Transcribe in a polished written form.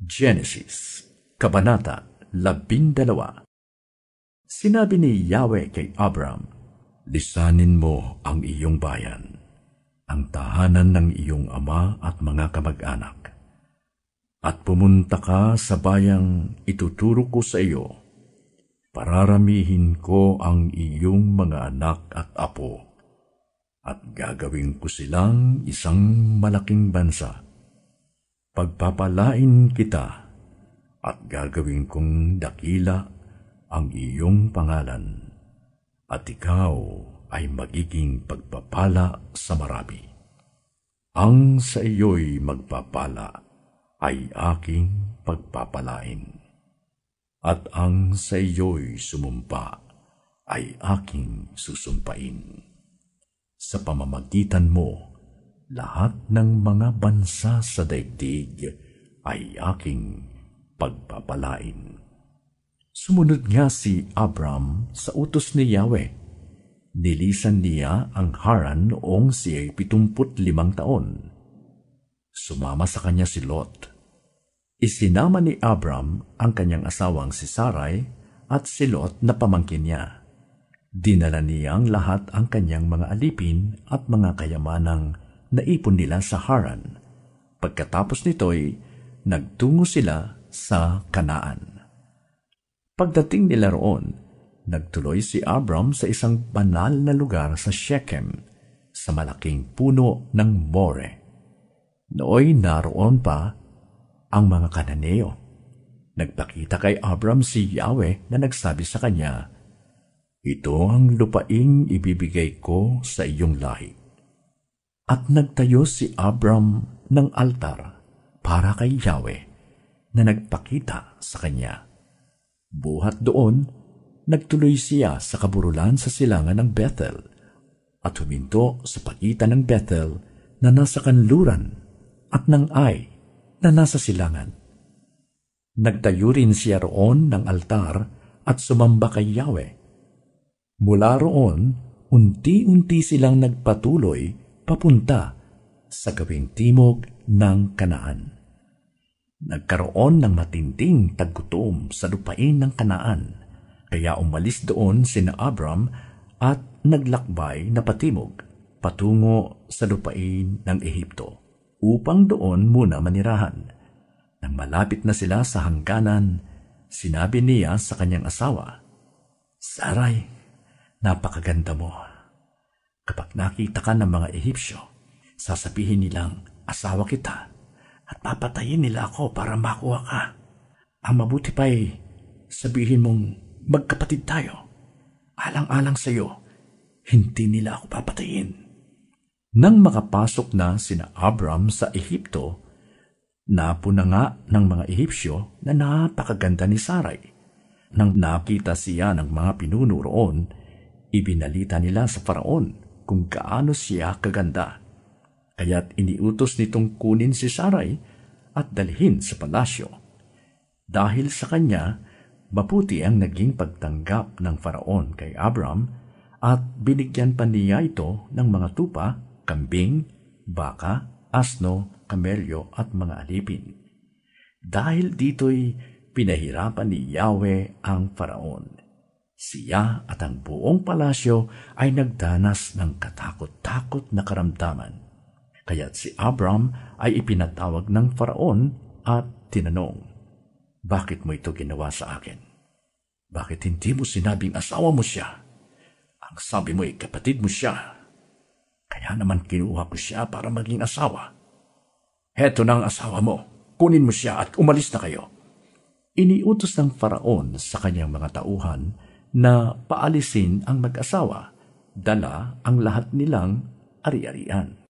Genesis, Kabanata 12. Sinabi ni Yahweh kay Abram, "Lisanin mo ang iyong bayan, ang tahanan ng iyong ama at mga kamag-anak, at pumunta ka sa bayang ituturo ko sa iyo. Pararamihin ko ang iyong mga anak at apo, at gagawin ko silang isang malaking bansa. Pagpapalain kita, at gagawin kong dakila ang iyong pangalan, at ikaw ay magiging pagpapala sa marami. Ang sa iyo'y magpapala ay aking pagpapalain, at ang sa iyo'y sumumpa ay aking susumpain. Sa pamamagitan mo, lahat ng mga bansa sa daigdig ay aking pagpapalain." Sumunod nga si Abram sa utos ni Yahweh. Nilisan niya ang Haran noong siya'y 75 taon. Sumama sa kanya si Lot. Isinama ni Abram ang kanyang asawang si Sarai at si Lot na pamangkin niya. Dinala niyang lahat ang kanyang mga alipin at mga kayamanang naipon nila sa Haran. Pagkatapos nito'y nagtungo sila sa Kanaan. Pagdating nila roon, nagtuloy si Abram sa isang banal na lugar sa Shechem, sa malaking puno ng More. Nooy naroon pa ang mga Kananeo. Nagpakita kay Abram si Yahweh na nagsabi sa kanya, "Ito ang lupaing ibibigay ko sa iyong lahi." At nagtayo si Abram ng altar para kay Yahweh na nagpakita sa kanya. Buhat doon, nagtuloy siya sa kaburulan sa silangan ng Bethel at huminto sa pagitan ng Bethel na nasa kanluran at ng Ai na nasa silangan. Nagtayo rin siya roon ng altar at sumamba kay Yahweh. Mula roon, unti-unti silang nagpatuloy papunta sa gawing timog ng Kanaan. Nagkaroon ng matinding taggutom sa lupain ng Kanaan, kaya umalis doon sina Abram at naglakbay na patimog patungo sa lupain ng Ehipto upang doon muna manirahan. Nang malapit na sila sa hangganan, sinabi niya sa kanyang asawa, "Sarai, napakaganda mo. Kapag nakita ka ng mga Ehipsyo, sasabihin nilang, asawa kita, at papatayin nila ako para makuha ka. Ang mabuti pa'y sabihin mong magkapatid tayo. Alang-alang sa iyo, hindi nila ako papatayin." Nang makapasok na sina Abram sa Ehipto, napuna nga ng mga Ehipsyo na napakaganda ni Sarai. Nang nakita siya ng mga pinuno roon, ibinalita nila sa Faraon kung gaano siya kaganda. Kaya't iniutos nitong kunin si Sarai at dalhin sa palasyo. Dahil sa kanya, mabuti ang naging pagtanggap ng Faraon kay Abram at binigyan pa niya ito ng mga tupa, kambing, baka, asno, kamelyo at mga alipin. Dahil dito'y pinahirapan ni Yahweh ang Faraon. Siya at ang buong palasyo ay nagdanas ng katakot-takot na karamdaman. Kaya't si Abram ay ipinatawag ng Faraon at tinanong, "Bakit mo ito ginawa sa akin? Bakit hindi mo sinabing asawa mo siya? Ang sabi mo ay kapatid mo siya. Kaya naman kinuha ko siya para maging asawa. Heto na ang asawa mo. Kunin mo siya at umalis na kayo." Iniutos ng Faraon sa kanyang mga tauhan na paalisin ang mag-asawa, dala ang lahat nilang ari-arian.